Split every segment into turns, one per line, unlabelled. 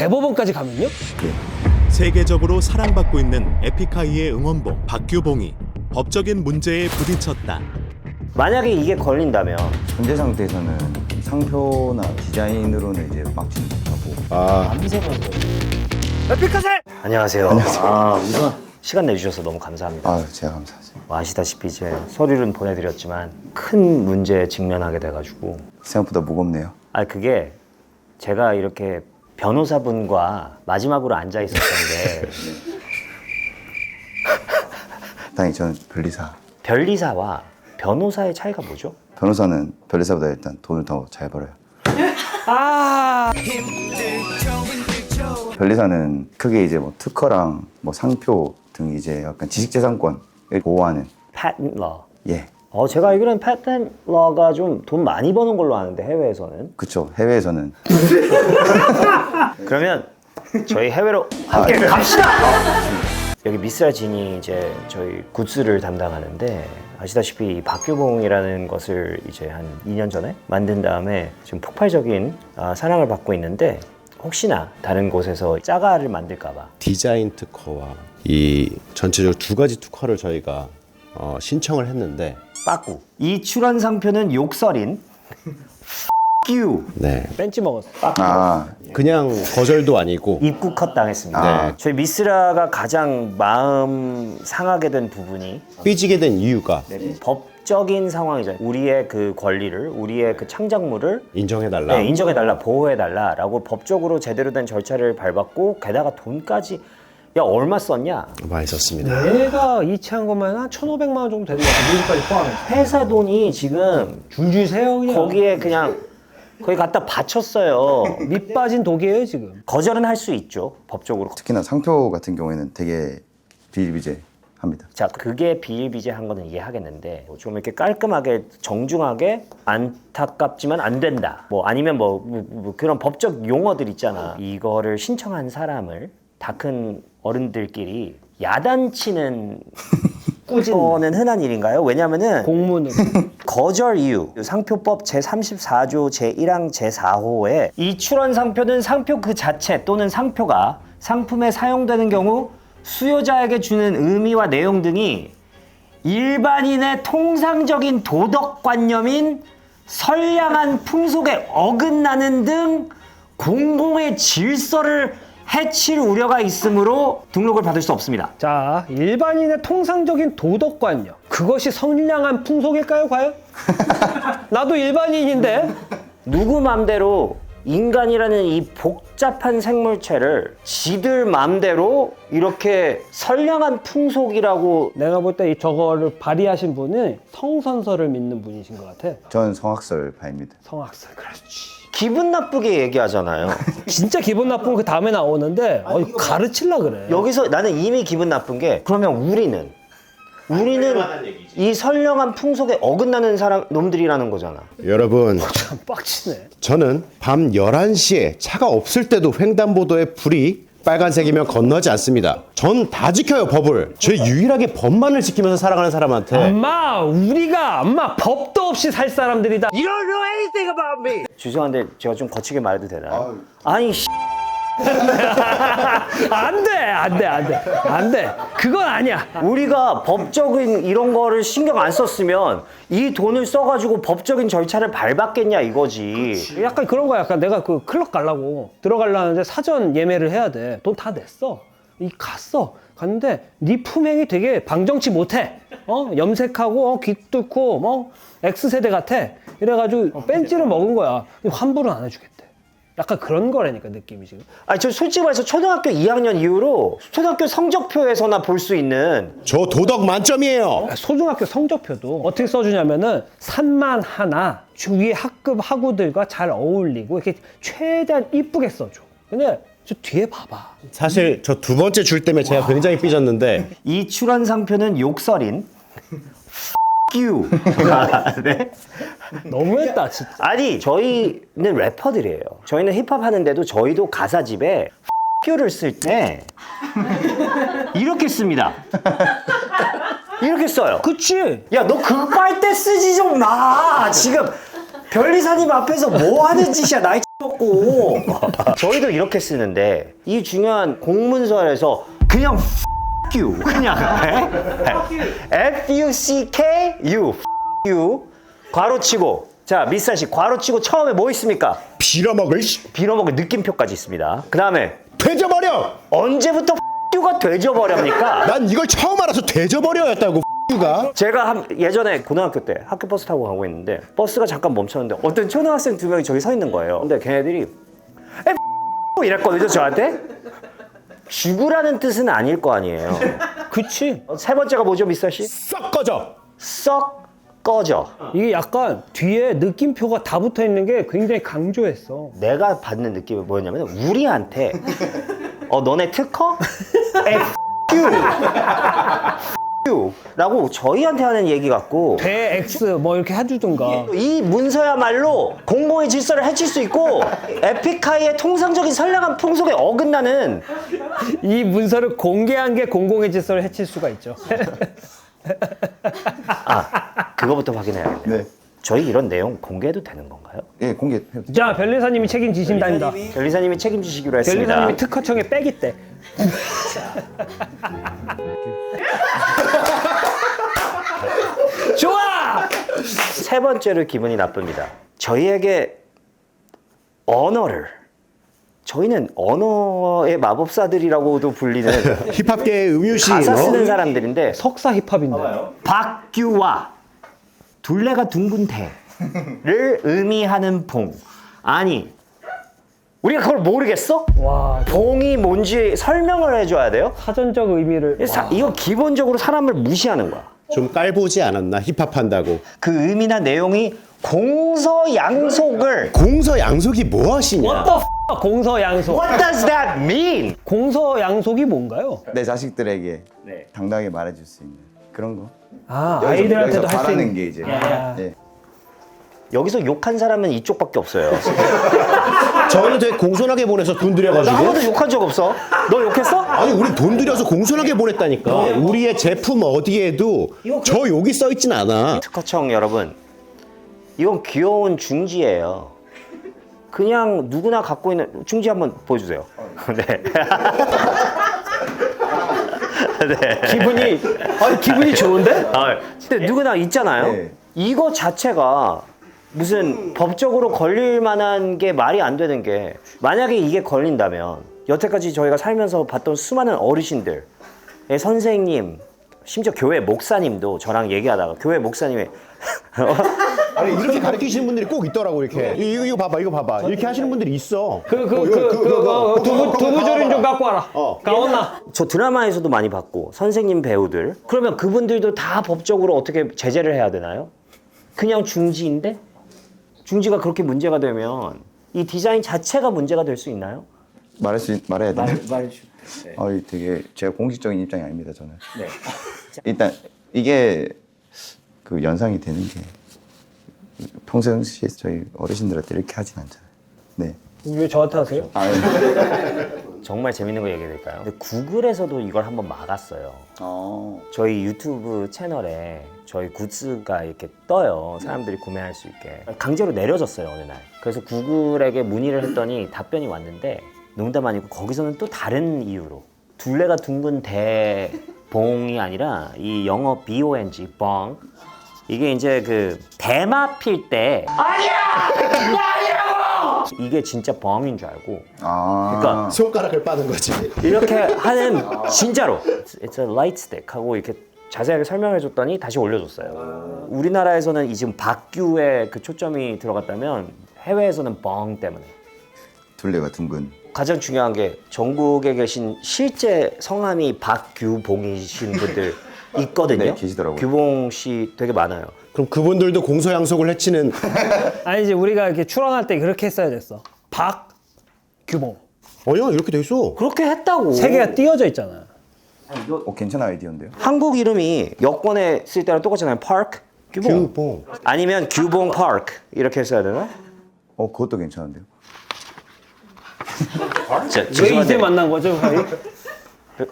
대법원까지 가면요?
세계적으로 사랑받고 있는 에픽하이의 응원봉 박규봉이 법적인 문제에 부딪혔다.
만약에 이게 걸린다면
현재 상태에서는 상표나 디자인으로는 이제 막지는 못하고.
안녕하세요. 우선 시간 내주셔서 너무 감사합니다.
제가 감사하죠.
아시다시피 이제 서류는 보내드렸지만 큰 문제에 직면하게 돼가지고
생각보다 무겁네요.
그게 제가 이렇게 변호사분과 마지막으로 앉아 있었던 게
다행히 저는 변리사.
변리사와 변호사의 차이가 뭐죠?
변호사는 변리사보다 일단 돈을 더 잘 벌어요. 변리사는 크게 이제 뭐 특허랑 뭐 상표 등 이제 약간 지식재산권을 보호하는.
patent law.
예.
제가 알기로는 patent law가 좀 돈 많이 버는 걸로 아는데 해외에서는.
그쵸. 해외에서는.
그러면 저희 해외로 함께 갑시다. 여기 미스라 진이 이제 저희 굿즈를 담당하는데 아시다시피 이 박규봉이라는 것을 이제 한 2년 전에 만든 다음에 지금 폭발적인 사랑을 받고 있는데 혹시나 다른 곳에서 짜가를 만들까봐
디자인 특허와 이 전체적으로 두 가지 특허를 저희가 신청을 했는데
빠꾸. 이 출원 상표는 욕설인 you
네
벤치 먹었어.
그냥 거절도 아니고
입구 컷 당했습니다.
네.
저희 미스라가 가장 마음 상하게 된 부분이
삐지게 된 이유가
법적인 상황이죠. 우리의 그 권리를, 우리의 그 창작물을
인정해달라.
인정해달라, 보호해달라라고 법적으로 제대로 된 절차를 밟았고 게다가 돈까지 야 얼마 썼냐?
많이 썼습니다.
내가 이체한 것만 한 1,500만 원 정도 되는 거 같아. 물까지 포함해서.
회사 돈이 지금
줄줄 세요 그냥.
거기에 그냥 거기 갖다 바쳤어요.
밑 빠진 독이에요 지금.
거절은 할 수 있죠, 법적으로.
특히나 상표 같은 경우에는 되게 비일비재합니다.
자, 그게 비일비재한 거는 이해하겠는데 좀 이렇게 깔끔하게 정중하게 안타깝지만 안 된다. 뭐 아니면 뭐 그런 법적 용어들 있잖아. 이거를 신청한 사람을 다 큰 어른들끼리 야단치는 거는 흔한 일인가요? 왜냐면은
공문으로.
거절 이유 상표법 제34조 제1항 제4호에 이 출원 상표는 상표 그 자체 또는 상표가 상품에 사용되는 경우 수요자에게 주는 의미와 내용 등이 일반인의 통상적인 도덕관념인 선량한 풍속에 어긋나는 등 공공의 질서를 해칠 우려가 있으므로 등록을 받을 수 없습니다.
자, 일반인의 통상적인 도덕관념. 그것이 선량한 풍속일까요, 과연? 나도 일반인인데.
누구 맘대로 인간이라는 이 복잡한 생물체를 지들 맘대로 이렇게 선량한 풍속이라고
내가 볼 때 저거를 발의하신 분은 성선설을 믿는 분이신 것 같아.
전 성악설파입니다.
성악설, 그렇지.
기분 나쁘게 얘기하잖아요.
진짜 기분 나쁜 그 다음에 나오는데 가르칠라 그래.
여기서 나는 이미 기분 나쁜 게 그러면 우리는 이 선량한 풍속에 어긋나는 사람 놈들이라는 거잖아.
여러분
참 빡치네.
저는 밤 11시에 차가 없을 때도 횡단보도에 불이 빨간색이면 건너지 않습니다. 전 다 지켜요 법을. 저 유일하게 법만을 지키면서 살아가는 사람한테
우리가 법도 없이 살 사람들이다.
죄송한데 제가 좀 거치게 말해도 되나요? 아니
안 돼. 그건 아니야.
우리가 법적인 이런 거를 신경 안 썼으면 이 돈을 써가지고 법적인 절차를 밟았겠냐 이거지.
약간 그런 거야. 약간 내가 그 클럽 가려고 들어가려는데 사전 예매를 해야 돼. 돈 다 냈어. 갔는데 네 품행이 되게 방정치 못해. 염색하고 귀 뚫고 뭐 X세대 같아. 이래가지고 벤치를 먹은 거야. 환불은 안 해주겠대. 약간 그런 거라니까 느낌이 지금.
저 솔직히 말해서 초등학교 2학년 이후로 초등학교 성적표에서나 볼 수 있는
저 도덕 만점이에요.
초중학교 성적표도 어떻게 써주냐면은 산만 하나 주위 학급 학우들과 잘 어울리고 이렇게 최대한 이쁘게 써줘. 근데 저 뒤에 봐봐.
사실 저 두 번째 줄 때문에 제가 굉장히 삐졌는데
이 출원 상표는 욕설인 you. 네?
너무했다 진짜.
아니 저희는 래퍼들이에요. 저희는 힙합 하는데도 저희도 가사집에 you를 쓸 때 이렇게 씁니다. 이렇게 써요.
그치?
야 너 그거 빨 때 쓰지 좀 마. 지금 변리사님 앞에서 뭐 하는 짓이야 나이 먹고. 없고 저희도 이렇게 쓰는데 이 중요한 공문서에서 그냥 you 그냥 F-U-C-K-U you 괄호치고 자 미사씨 괄호치고 처음에 뭐 있습니까?
빌어먹을
빌어먹을 느낌표까지 있습니다. 그 다음에
돼져버려.
언제부터 X가 돼져버렵니까?
난 이걸 처음 알아서 돼져버려였다고 가
제가 예전에 고등학교 때 학교 버스 타고 가고 있는데 버스가 잠깐 멈췄는데 어떤 초등학생 2명이 저기 서 있는 거예요. 근데 걔네들이 이랬거든요 저한테. 죽으라는 뜻은 아닐 거 아니에요.
그치.
세 번째가 뭐죠 미사씨?
썩 꺼져.
썩 꺼져.
이게 약간 뒤에 느낌표가 다 붙어 있는 게 굉장히 강조했어.
내가 받는 느낌이 뭐였냐면 우리한테 너네 특허? F 라고 저희한테 하는 얘기 같고
대 X 뭐 이렇게 해주든가.
이 문서야말로 공공의 질서를 해칠 수 있고 에픽하이의 통상적인 선량한 풍속에 어긋나는
이 문서를 공개한 게 공공의 질서를 해칠 수가 있죠.
그거부터 확인해야겠네요.
네.
저희 이런 내용 공개해도 되는 건가요?
예, 공개해도
자, 변리사님이 책임지신답니다.
변리사님이 책임지시기로 했습니다.
변리사님이 특허청에 빼기대. 좋아!
세 번째로 기분이 나쁩니다. 저희에게 언어를 저희는 언어의 마법사들이라고도 불리는
힙합계의 음유시인.
가사 쓰는 사람들인데
석사 힙합인데.
박규와 둘레가 둥근 대를 의미하는 봉. 아니 우리가 그걸 모르겠어?
와,
봉이 뭔지 설명을 해줘야 돼요?
사전적 의미를.
이거 기본적으로 사람을 무시하는 거야.
좀 깔보지 않았나 힙합한다고.
그 의미나 내용이 공서양속을
공서양속이 뭐 하시냐.
What the f*** 공서양속.
What does that mean?
공서양속이 뭔가요?
내 자식들에게
네.
당당하게 말해줄 수 있는 그런 거.
아,
여기서-
아이들한테도
여기서
할 수
바라는
있는.
게 이제.
야.
예.
여기서 욕한 사람은 이쪽밖에 없어요.
저는 되게 공손하게 보내서 돈
나 한
들여가지고.
번도 욕한 적 없어. 너 욕했어?
아니 우리 돈 들여서 공손하게 보냈다니까. 우리의 제품 어디에도 저 여기 써있진 않아.
특허청 여러분, 이건 귀여운 중지예요. 그냥 누구나 갖고 있는 중지 한번 보여주세요. 네.
기분이 좋은데?
근데 누구나 있잖아요.
네.
이거 자체가 무슨 법적으로 걸릴 만한 게 말이 안 되는 게 만약에 이게 걸린다면 여태까지 저희가 살면서 봤던 수많은 어르신들, 선생님, 심지어 교회 목사님도 저랑 얘기하다가 교회 목사님이
아니 이렇게 가르치시는 분들이 꼭 있더라고 이렇게. 이거 봐봐 이거 봐봐. 이렇게 하시는 분들이 있어.
두부조림 좀 갖고 와라. 가온나.
저 드라마에서도 많이 봤고 선생님 배우들 그러면 그분들도 다 법적으로 어떻게 제재를 해야 되나요? 그냥 중지인데? 중지가 그렇게 문제가 되면 이 디자인 자체가 문제가 될 수 있나요?
말해야 되나요?
말해주세요.
되게 제가 공식적인 입장이 아닙니다, 저는.
네.
일단 이게 그 연상이 되는 게 평상시에 저희 어르신들한테 이렇게 하진 않잖아요. 네.
왜 저한테 하세요?
정말 재밌는 거 얘기해 드릴까요? 근데 구글에서도 이걸 한번 막았어요. 저희 유튜브 채널에 저희 굿즈가 이렇게 떠요. 사람들이 구매할 수 있게. 강제로 내려졌어요, 어느 날. 그래서 구글에게 문의를 했더니 답변이 왔는데 농담 아니고 거기서는 또 다른 이유로 둘레가 둥근 대봉이 아니라 이 영어 BONG, 뻥. 이게 이제 그 대마 필 때 이게 진짜 뻥인 줄 알고 그러니까
손가락을 빠는 거지.
이렇게 하는 진짜로 It's a light stick 하고 이렇게 자세하게 설명해 줬더니 다시 올려줬어요. 우리나라에서는 이 지금 박규에 그 초점이 들어갔다면 해외에서는 뻥 때문에.
둘레가 둥근.
가장 중요한 게 전국에 계신 실제 성함이 박규봉이신 분들 있거든요.
네, 계시더라고요.
규봉 씨 되게 많아요.
그럼 그분들도 공서양속을 해치는.
아니지, 우리가 이렇게 출연할 때 그렇게 했어야 됐어. 박규봉.
아니야 이렇게 돼 있어.
그렇게 했다고.
세 개가 띄어져 있잖아.
괜찮은 아이디어인데요?
한국 이름이 여권에 쓸 때랑 똑같잖아요. 파크 규봉.
규봉.
아니면 규봉 파크 이렇게 했어야 되나?
그것도 괜찮은데요?
왜 이제 만난 거죠, 저희?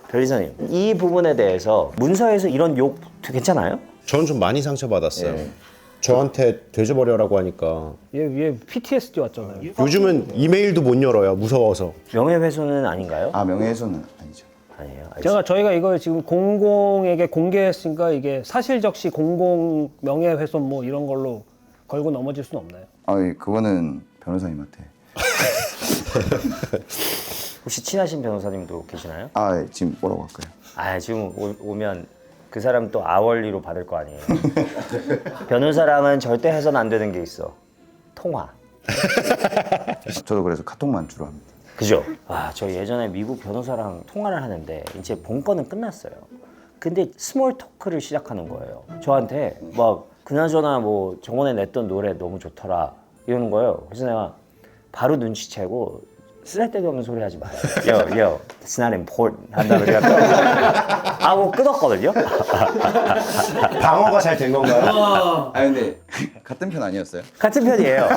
변리사님, 이 부분에 대해서 문서에서 이런 욕 괜찮아요?
저는 좀 많이 상처받았어요. 저한테 돼져버려라고 하니까
얘 PTSD 왔잖아요.
요즘은 이메일도 못 열어요. 무서워서.
명예훼손은 아닌가요?
아 명예훼손은 아니죠.
아니에요.
저희가 이걸 지금 공공에게 공개했으니까 이게 사실적시 공공 명예훼손 뭐 이런 걸로 걸고 넘어질 수는 없나요?
아 예, 그거는 변호사님한테.
혹시 친하신 변호사님도 계시나요?
아 예, 지금 뭐라고 할까요?
아 지금 오면 그 사람 또 아월리로 받을 거 아니에요. 변호사랑은 절대 해서는 안 되는 게 있어. 통화.
저도 그래서 카톡만 주로 합니다.
그죠? 아, 저 예전에 미국 변호사랑 통화를 하는데 이제 본건은 끝났어요. 근데 스몰 토크를 시작하는 거예요. 저한테 막 그나저나 뭐 정원에 냈던 노래 너무 좋더라 이러는 거예요. 그래서 내가 바로 눈치채고 쓰잘데기 없는 소리 하지 마요. Yo, it's not important. 한다고 제가 하고 끊었거든요.
방어가 잘 된 건가요?
아 근데 같은 편 아니었어요?
같은 편이에요.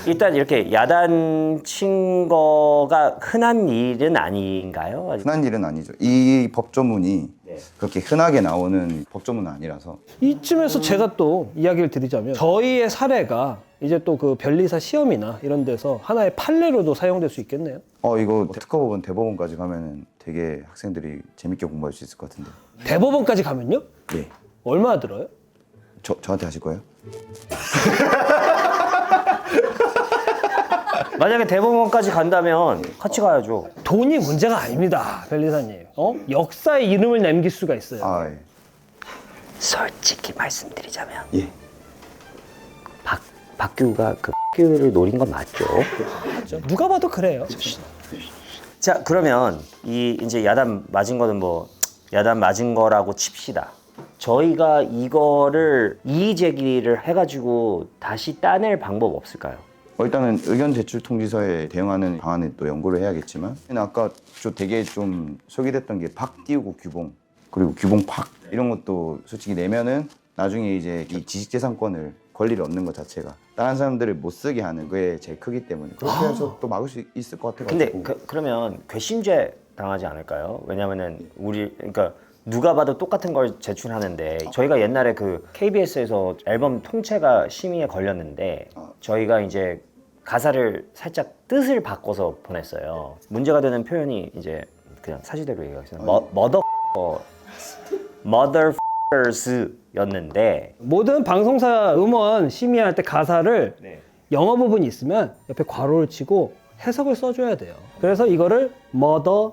일단 이렇게 야단친 거가 흔한 일은 아닌가요?
흔한 일은 아니죠. 이 법조문이 그렇게 흔하게 나오는 법조문은 아니라서.
이쯤에서 제가 또 이야기를 드리자면 저희의 사례가 이제 또 그 변리사 시험이나 이런 데서 하나의 판례로도 사용될 수 있겠네요.
이거 특허법원 대법원까지 가면은 되게 학생들이 재밌게 공부할 수 있을 것 같은데.
대법원까지 가면요?
예.
얼마나 들어요?
저한테 하실 거예요?
만약에 대법원까지 간다면 같이 가야죠.
돈이 문제가 아닙니다, 변리사님. 역사의 이름을 남길 수가 있어요.
아 예.
솔직히 말씀드리자면
예.
박규가 그 X를 노린 건 맞죠?
누가 봐도 그래요.
자 그러면 이제 야단 맞은 거는 뭐 야단 맞은 거라고 칩시다. 저희가 이거를 이의 제기를 해가지고 다시 따낼 방법 없을까요?
일단은 의견 제출 통지서에 대응하는 방안을 또 연구를 해야겠지만 아까 되게 좀 소개됐던 게 박 띄우고 규봉 그리고 규봉 팍 이런 것도 솔직히 내면은 나중에 이제 이 지식재산권을 권리를 얻는 것 자체가 다른 사람들을 못 쓰게 하는 게 제일 크기 때문에 그렇게 해서 또 막을 수 있을 것 같아요.
근데 그러면 괘씸죄 당하지 않을까요? 왜냐면은 그러니까 누가 봐도 똑같은 걸 제출하는데 저희가 옛날에 그 KBS에서 앨범 통째가 심의에 걸렸는데 저희가 이제 가사를 살짝 뜻을 바꿔서 보냈어요. 문제가 되는 표현이 이제 그냥 사실대로 얘기하겠습니다. motherfuckers였는데
모든 방송사 음원 심의할 때 가사를 영어 부분이 있으면 옆에 괄호를 치고 해석을 써줘야 돼요. 그래서 이거를 mother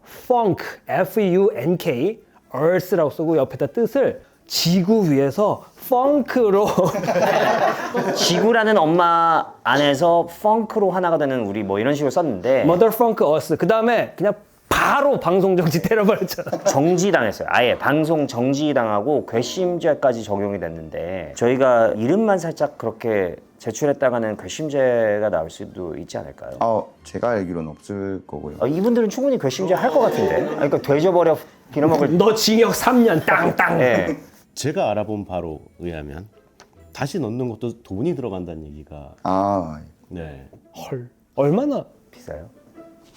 funk, F-U-N-K, earth라고 쓰고 옆에다 뜻을 지구 위에서 펑크로
지구라는 엄마 안에서 펑크로 하나가 되는 우리 뭐 이런 식으로 썼는데
mother funk us. 그 다음에 그냥 바로 방송 정지 때려버렸잖아.
정지당했어요. 아예 방송 정지당하고 괘씸죄까지 적용이 됐는데 저희가 이름만 살짝 그렇게 제출했다가는 괘씸죄가 나올 수도 있지 않을까요?
제가 알기로는 없을 거고요.
이분들은 충분히 괘씸죄 할 것 같은데. 그러니까 돼져버려 빌어먹을.
너 징역 3년 땅땅.
네.
제가 알아본 바로 의하면 다시 넣는 것도 돈이 들어간다는 얘기가 네.
헐. 얼마나
비싸요?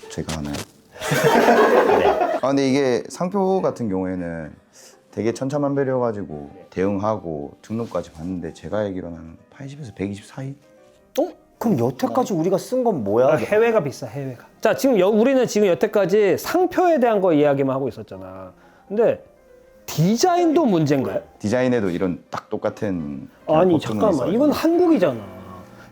제가 하나요? 근데 이게 상표 같은 경우에는 되게 천차만별이어가지고 대응하고 등록까지 받는데 제가 알기로는 한 80에서 120 사이?
그럼 여태까지 우리가 쓴 건 뭐야?
해외가 비싸, 해외가. 자, 지금 우리는 지금 여태까지 상표에 대한 거 이야기만 하고 있었잖아. 근데 디자인도 문제인가요?
디자인에도 이런 딱 똑같은
아니
법조문이
잠깐만,
있어가지고.
이건 한국이잖아.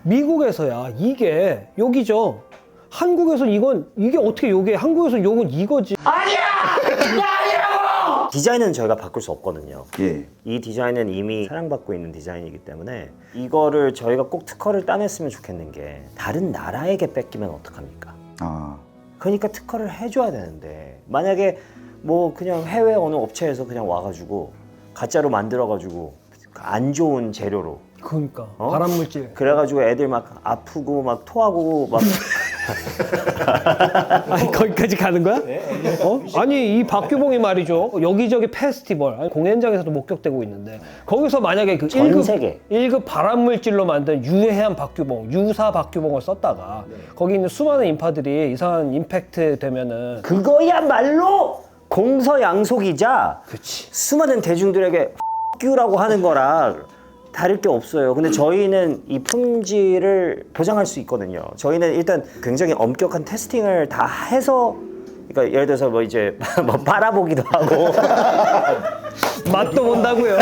미국에서야 이게 여기죠. 한국에서 이게 어떻게 요게 한국에서 요건 이거지.
디자인은 저희가 바꿀 수 없거든요.
예.
이 디자인은 이미 사랑받고 있는 디자인이기 때문에 이거를 저희가 꼭 특허를 따냈으면 좋겠는 게 다른 나라에게 뺏기면 어떡합니까? 그러니까 특허를 해줘야 되는데 만약에 뭐 그냥 해외 어느 업체에서 그냥 와가지고 가짜로 만들어가지고 안 좋은 재료로
그러니까 발암물질.
그래가지고 애들 막 아프고 막 토하고 막
아니 거기까지 가는 거야? 아니 이 박규봉이 말이죠. 여기저기 페스티벌, 아니, 공연장에서도 목격되고 있는데 거기서 만약에 그
전 세계.
1급 발암물질로 만든 유해한 박규봉, 유사 박규봉을 썼다가 거기 있는 수많은 인파들이 이상한 임팩트 되면은
그거야말로 공서양속이자
그치.
수많은 대중들에게 X라고 하는 거라 다를 게 없어요. 근데 저희는 이 품질을 보장할 수 있거든요. 저희는 일단 굉장히 엄격한 테스팅을 다 해서, 그러니까 예를 들어서 뭐 이제 뭐 빨아보기도 하고
맛도 본다고요.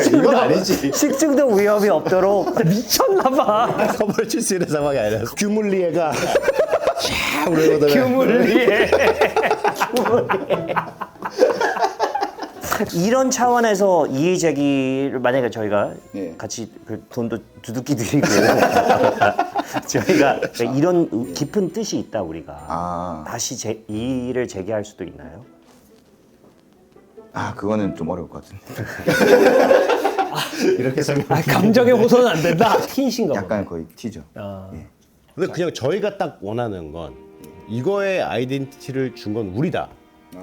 이건 아니지.
식중독 위험이 없도록
미쳤나봐.
허벌 칠 수 있는 상황이 아니라 규물리에가 쫙 오르거든.
규물리에.
이런 차원에서 이의 제기를 만약에 저희가
예.
같이 그 돈도 두둑히 드리고 저희가 이런 깊은 뜻이 있다 우리가 다시 이의를 제기할 수도 있나요?
그거는 좀 어려울 것 같은데.
이렇게 설명.
감정에 호소는 안 된다. 틴신가 보네.
약간 거의 티죠. 예.
근데 그냥 저희가 딱 원하는 건 이거의 아이덴티티를 준 건 우리다.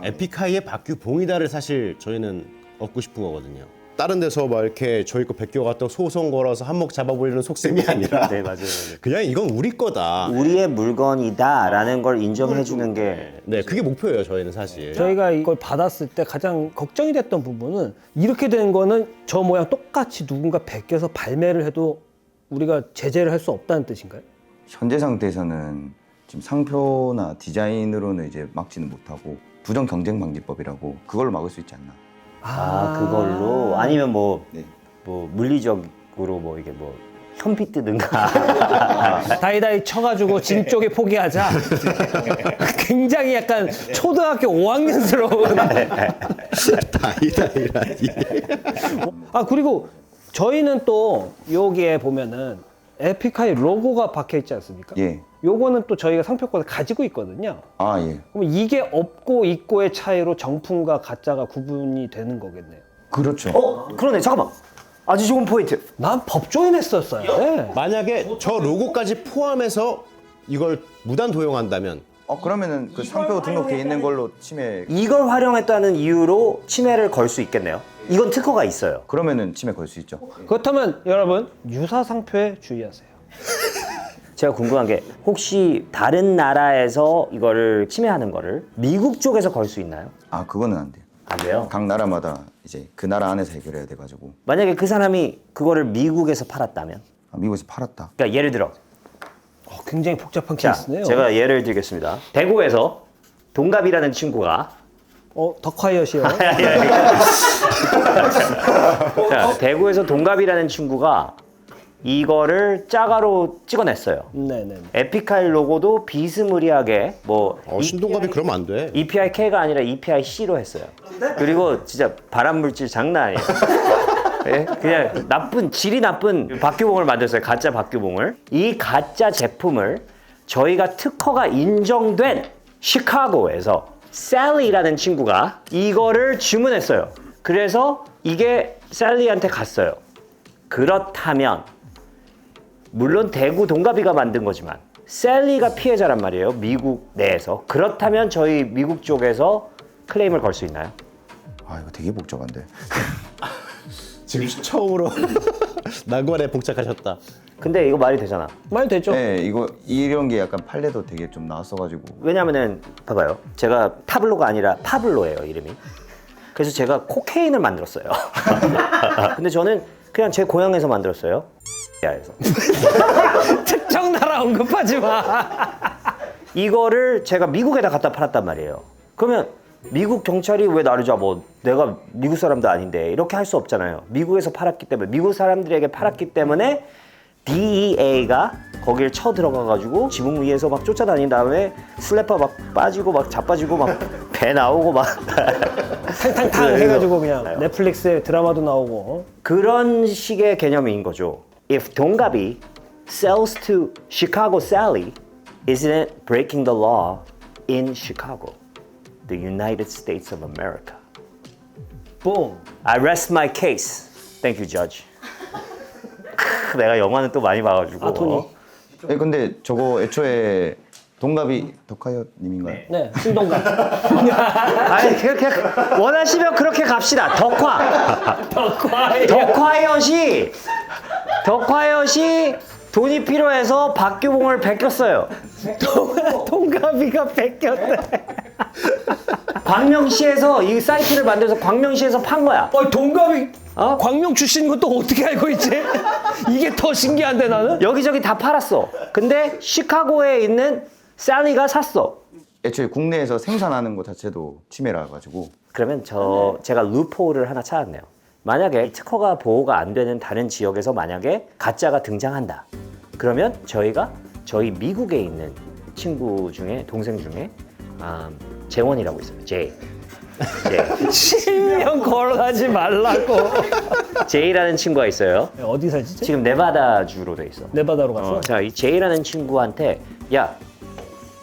에픽하이의 박규봉이다를 사실 저희는 얻고 싶은 거거든요. 다른 데서 막 이렇게 저희 거 베껴갖다 소송 걸어서 한몫 잡아버리는 속셈이 아니라
네 맞아요.
그냥 이건 우리 거다.
우리의 물건이다라는 걸 인정해 주는 게
네, 그게 목표예요. 저희는 사실.
저희가 이걸 받았을 때 가장 걱정이 됐던 부분은 이렇게 된 거는 저 모양 똑같이 누군가 베껴서 발매를 해도 우리가 제재를 할 수 없다는 뜻인가요?
현재 상태에서는 지금 상표나 디자인으로는 이제 막지는 못하고 부정 경쟁 방지법이라고 그걸로 막을 수 있지 않나.
그걸로 아니면 뭐
네.
물리적으로 뭐 이게 뭐 현피 뜨든가
다이다이 쳐가지고 진 쪽에 포기하자. 굉장히 약간 초등학교 5학년스러운.
다이다이라니.
그리고 저희는 또 여기에 보면은 에픽하이 로고가 박혀 있지 않습니까?
예.
요거는 또 저희가 상표권을 가지고 있거든요.
예.
그럼 이게 없고 있고의 차이로 정품과 가짜가 구분이 되는 거겠네요.
그렇죠.
그러네 잠깐만 아주 좋은 포인트.
난 법조인 했었어야 돼.
만약에 저 로고까지 포함해서 이걸 무단 도용한다면
그러면은 그 상표 등록돼 있는 걸로 침해.
이걸 활용했다는 이유로 침해를 걸 수 있겠네요. 이건 특허가 있어요.
그러면은 침해 걸 수 있죠.
그렇다면 여러분 유사 상표에 주의하세요.
제가 궁금한 게 혹시 다른 나라에서 이거를 침해하는 거를 미국 쪽에서 걸 수 있나요?
그거는 안 돼요.
안 돼요.
각 나라마다 이제 그 나라 안에서 해결해야 돼가지고.
만약에 그 사람이 그거를 미국에서 팔았다면,
미국에서 팔았다.
그러니까 예를 들어
굉장히 복잡한
자,
케이스네요.
제가 예를 들겠습니다. 대구에서 동갑이라는 친구가
덕화이엇이요.
자, 대구에서 동갑이라는 친구가 이거를 짜가로 찍어냈어요.
네네.
에픽하이 로고도 비스무리하게 뭐
신동갑이 그러면 안 돼.
EPI-K가 아니라 EPI-C로 했어요. 그리고 진짜 발암물질 장난 아니에요. 예? 그냥 질이 나쁜 박규봉을 만들었어요. 가짜 박규봉을. 이 가짜 제품을 저희가 특허가 인정된 시카고에서 셀리라는 친구가 이거를 주문했어요. 그래서 이게 셀리한테 갔어요. 그렇다면 물론 대구 동갑이가 만든 거지만 셀리가 피해자란 말이에요. 미국 내에서. 그렇다면 저희 미국 쪽에서 클레임을 걸 수 있나요?
이거 되게 복잡한데.
지금 처음으로 난관에 봉착하셨다.
근데 이거 말이 되잖아.
말 되죠?
네, 이런 게 약간 판례도 되게 좀 나왔어가지고.
왜냐면은 봐봐요. 제가 타블로가 아니라 파블로예요, 이름이. 그래서 제가 코케인을 만들었어요. 근데 저는 그냥 제 고향에서 만들었어요. 야에서.
특정 나라 언급하지 마.
이거를 제가 미국에다 갖다 팔았단 말이에요. 그러면 미국 경찰이 왜 나를 잡아? 내가 미국 사람도 아닌데 이렇게 할 수 없잖아요. 미국에서 팔았기 때문에, 미국 사람들에게 팔았기 때문에 DEA가 거기를 쳐 들어가가지고 지붕 위에서 막 쫓아다닌 다음에 슬래퍼 막 빠지고 막 자빠지고 막 배 나오고 막
탕탕탕 해가지고 그냥 넷플릭스에 드라마도 나오고.
그런 식의 개념인 거죠. If 동갑이 sells to Chicago Sally, isn't it breaking the law in Chicago, the United States of America?
뽕.
I rest my case. Thank you, Judge. 내가 영화는 또 많이 봐가지고.
토니.
근데 저거 애초에 동갑이 덕하여님인가요?
네, 신동갑.
아니 그렇게 원하시면 그렇게 갑시다. 덕화여시 돈이 필요해서 박규봉을 베꼈어요.
동갑이가 뺏겼대.
광명시에서 이 사이트를 만들어서 광명시에서 판 거야.
동갑이. 광명 출신인 건 또 어떻게 알고 있지? 이게 더 신기한데 나는?
여기저기 다 팔았어. 근데 시카고에 있는 살리가 샀어.
애초에 국내에서 생산하는 것 자체도 침해라 가지고
그러면 제가 루포를 하나 찾았네요. 만약에 특허가 보호가 안 되는 다른 지역에서 만약에 가짜가 등장한다. 그러면 저희가 저희 미국에 있는 친구 중에 동생 중에 재원이라고 있어요. 제이.
실명 걸어가지 말라고.
제이라는 친구가 있어요.
어디 살지?
지금 네바다주로 돼 있어.
네바다로 갔어?
자, 이 제이라는 친구한테 야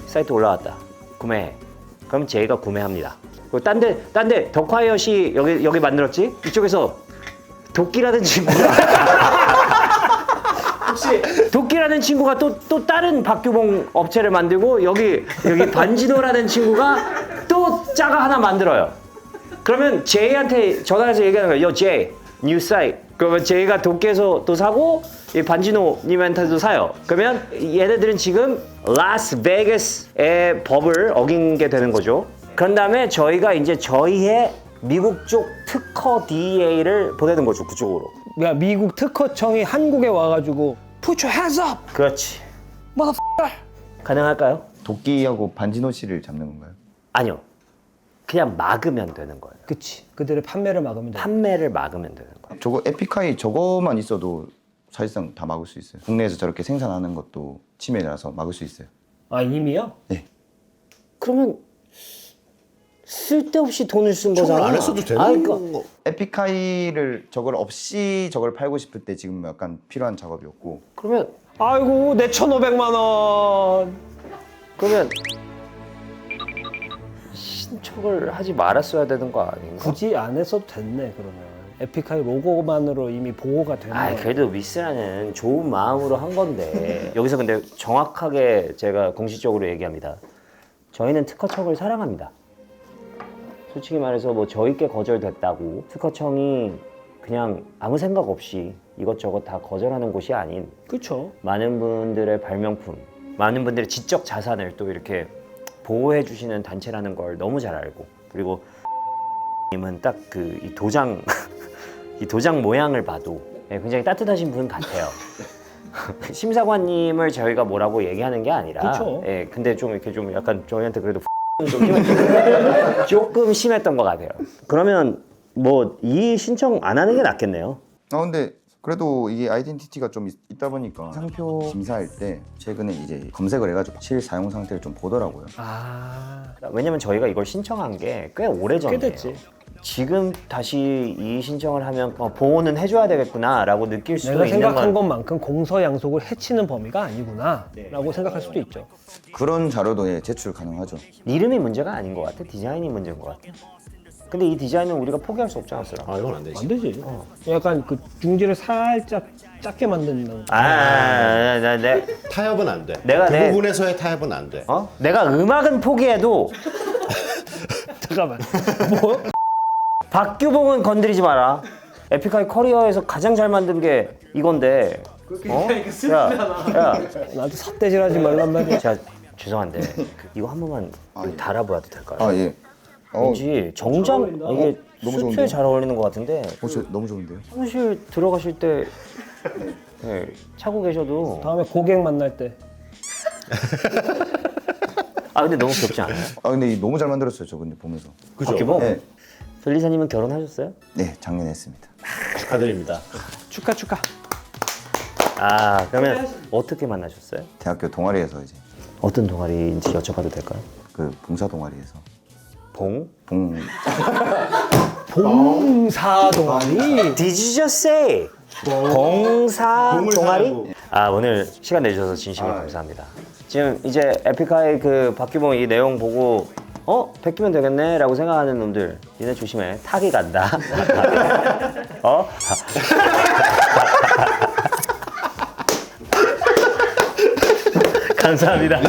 사이트 올라왔다. 구매해. 그럼 제이가 구매합니다. 그리고 딴데 덕화이엇이 여기 만들었지? 이쪽에서 도끼라는 친구가 도끼라는 친구가 또 다른 박규봉 업체를 만들고 여기 반지도라는 친구가 또 짜가 하나 만들어요. 그러면 제이한테 전화해서 얘기하는 거예요. 요 제이, 뉴 사이트. 그러면 제이가 도끼에서 또 사고 이 반지노님한테도 사요. 그러면 얘네들은 지금 라스베이거스의 법을 어긴 게 되는 거죠. 그런 다음에 저희가 이제 저희의 미국 쪽 특허 DEA를 보내는 거죠. 그쪽으로.
야, 미국 특허청이 한국에 와가지고 Put your hands up!
그렇지.
Motherfucker!
가능할까요?
도끼하고 반지노 씨를 잡는 건가요?
아니요. 그냥 막으면 되는 거예요.
그치. 그들의 판매를 막으면 돼.
판매를 막으면 되는 거예요.
저거 에픽하이 저거만 있어도 사실상 다 막을 수 있어요. 국내에서 저렇게 생산하는 것도 침해라서 막을 수 있어요.
아, 이미요?
네.
그러면 쓸데없이 돈을 쓴
처음에
거잖아.
안 했어도 되는
그러니까
거.
에픽하이를 저걸 없이 저걸 팔고 싶을 때 지금 약간 필요한 작업이었고
그러면
아이고, 내 1,500만 원.
그러면 신청을 하지 말았어야 되는 거 아닌가?
굳이 안 했어도 됐네, 그러면. 에픽하이 로고만으로 이미 보호가 되는 거야.
그래도 미스라는 좋은 마음으로 한 건데 여기서 근데 정확하게 제가 공식적으로 얘기합니다. 저희는 특허청을 사랑합니다. 솔직히 말해서 뭐 저희께 거절됐다고 특허청이 그냥 아무 생각 없이 이것저것 다 거절하는 곳이 아닌
그쵸.
많은 분들의 발명품, 많은 분들의 지적 자산을 또 이렇게 보호해 주시는 단체라는 걸 너무 잘 알고, 그리고 님은 딱 그 이 도장 이 도장 모양을 봐도 굉장히 따뜻하신 분 같아요. 심사관님을 저희가 뭐라고 얘기하는 게 아니라,
그쵸.
근데 좀 이렇게 좀 약간 저희한테 그래도 조금 심했던 것 같아요. 그러면 뭐 이 신청 안 하는 게 낫겠네요.
근데 그래도 이게 아이덴티티가 좀 있다 보니까 상표 심사할 때 최근에 이제 검색을 해가지고 실사용 상태를 좀 보더라고요.
아,
왜냐면 저희가 이걸 신청한 게 꽤 오래전이에요.
꽤 됐지.
지금 다시 이 신청을 하면 보호는 해줘야 되겠구나라고 느낄 수도
내가
있는
생각한
건
것만큼 공서양속을 해치는 범위가 아니구나 라고 생각할 수도 있죠.
그런 자료도 제출 가능하죠.
이름이 문제가 아닌 것 같아. 디자인이 문제인 것 같아. 근데 이 디자인은 우리가 포기할 수 없지 않았어요?
아 이건 안 되지.
안 되지. 약간 그 중지를 살짝 작게 만드는.
타협은 안 돼.
내가
그 부분에서의 타협은 안 돼.
내가 음악은 포기해도
잠깐만. 뭐?
박규봉은 건드리지 마라. 에픽하이 커리어에서 가장 잘 만든 게 이건데. 야,
나한테 삿대질하지 말란 말이야.
제가 죄송한데 이거 한 번만 달아봐도 될까요?
아 예.
왠지 정장 이게
너무
수트에
좋은데요?
잘 어울리는 것 같은데
저 너무 좋은데요?
사무실 들어가실 때 차고 계셔도
다음에 고객 만날 때.
근데 너무 귀엽지 않아요?
근데 너무 잘 만들었어요. 저 근데 보면서.
그죠?
박규봉?
네.
변리사님은 결혼하셨어요?
네, 작년에 했습니다.
축하드립니다.
축하.
그러면 어떻게 만나셨어요?
대학교 동아리에서 이제
어떤 동아리인지 여쭤봐도 될까요?
그 봉사 동아리에서
봉?
봉사 동아리.
Did you just say? 봉사
봉을
동아리?
사라고.
오늘 시간 내주셔서 진심으로 감사합니다. 지금 이제 에픽하이 그 박규봉 이 내용 보고 베끼면 되겠네 라고 생각하는 놈들, 니네 조심해. 타기 간다. 감사합니다.